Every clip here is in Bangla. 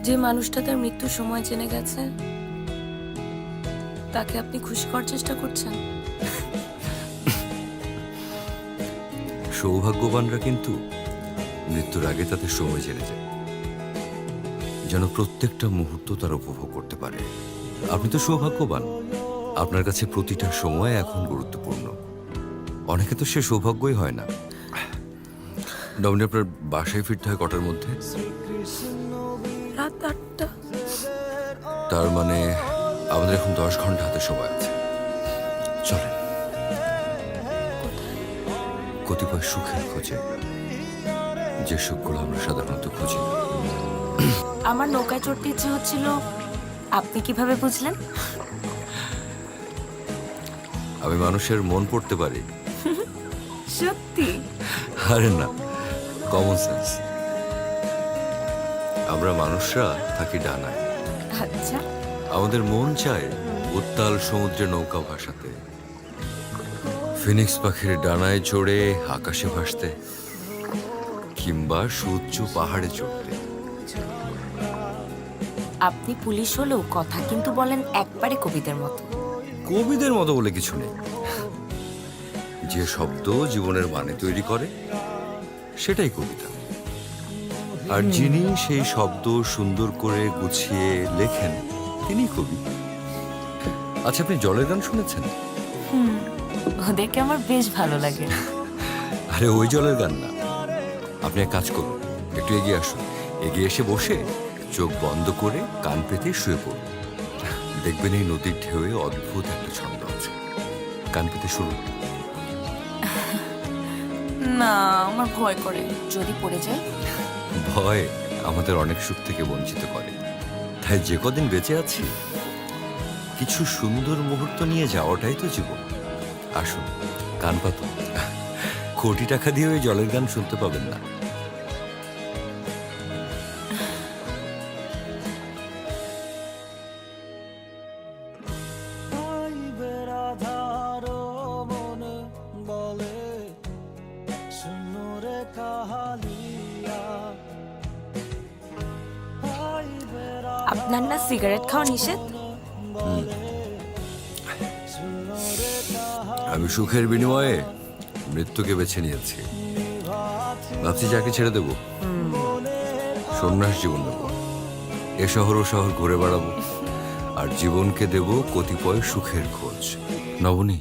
যে মানুষটা তার মৃত্যুর সময় জেনে গেছে তাকে আপনি খুশি করার চেষ্টা করছেন। সৌভাগ্যবানরা কিন্তু মৃত্যুর আগে তাদের সময় জেনে যায়, যেন প্রত্যেকটা মুহূর্ত তারা উপভোগ করতে পারে। আপনি তো সৌভাগ্যবান, আপনার কাছে প্রতিটা সময় এখন গুরুত্বপূর্ণ। অনেকে তো সে সৌভাগ্যই হয় না। নবনী, আপনার বাসায় ফিরতে হয় কটার মধ্যে? রাত 8টা। তার মানে আমাদের এখন 10 ঘন্টা হাতে সময় আছে। চলেন কতিপয় সুখের খোঁজে, যে সুখগুলো আমরা সাধারণত খুঁজি না। আমার নৌকায় চড়তে ইচ্ছে হচ্ছিল, আপনি কিভাবে বুঝলেন? আমি মানুষের মন পড়তে পারি। সত্যি? আরে না, কমন সেন্স। আমরা মানুষরা থাকি ডানায়। আচ্ছা। আমাদের মন চায় উত্তাল সমুদ্রে নৌকা ভাসাতে, ফিনিক্স পাখির ডানায় চড়ে আকাশে ভাসতে, কিংবা সূর্য পাহাড়ে চড়তে। আপনি পুলিশ হলেও কথা কিন্তু বলেন একবারে কবিদের মতো। কবিদের মতো বলে কিছু নেই। যে শব্দ জীবনের মানে তৈরি করে সেটাই কবিতা, আর যিনি সেই শব্দ সুন্দর করে গুছিয়ে লেখেন তিনি কবি। আচ্ছা, আপনি জলের গান শুনেছেন? ওদেরকে আমার বেশ ভালো লাগে। আরে ওই জলের গান না, আপনি এক কাজ করুন, একটু এগিয়ে আসুন, এগিয়ে এসে বসে চোখ বন্ধ করে কান পেতে শুয়ে পড়ুন। দেখবেন এই নদীর ঢেউয়ে অদ্ভুত একটা ছন্দ আছে। কান পেতে শুরু। না, আমার ভয় করে যদি পড়ে যায়। ভয় আমাদের অনেক সুখ থেকে বঞ্চিত করে। তাই যে কদিন বেঁচে আছি কিছু সুন্দর মুহূর্ত নিয়ে যাওয়াটাই তো জীবন। আসুন, কান পাতুন। কোটি টাকা দিয়ে ওই জলের গান শুনতে পাবেন না। আপনার না সিগারেট খাওয়া নিষেধ? আমি সুখের বিনিময়ে মৃত্যুকে বেছে নিয়েছি। ভাবছি যাকে ছেড়ে দেব, সন্ন্যাস জীবন দেব, এ শহর ও শহর ঘুরে বেড়াবো, আর জীবনকে দেব কতিপয় সুখের খোঁজ। নবনী,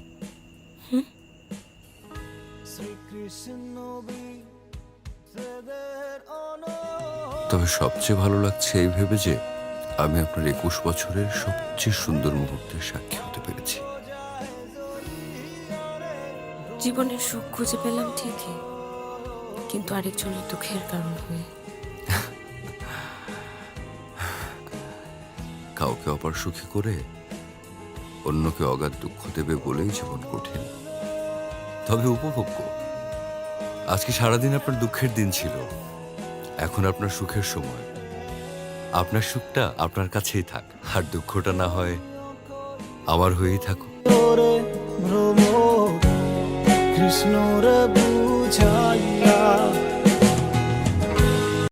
তবে সবচেয়ে ভালো লাগছে এই ভেবে যে আমি আপনার 21 বছরের সবচেয়ে সুন্দর মুহূর্তের সাক্ষী হতে পেরেছি। জীবনের সুখ খুঁজে পেলাম ঠিকই, কিন্তু আরেকজনের দুঃখের কারণ হয়ে। কাউকে অপার সুখী করে অন্যকে অগাধ দুঃখ দেবে বলেই জীবন কঠিন, তবে উপভোগ্য। আজকে সারাদিন আপনার দুঃখের দিন ছিল, এখন আপনার সুখের সময়। আপনার সুখটা আপনার কাছেই থাক, আর দুঃখটা না হয় আমার হয়েই থাকুক। কৃষ্ণ রে বুঝাইয়া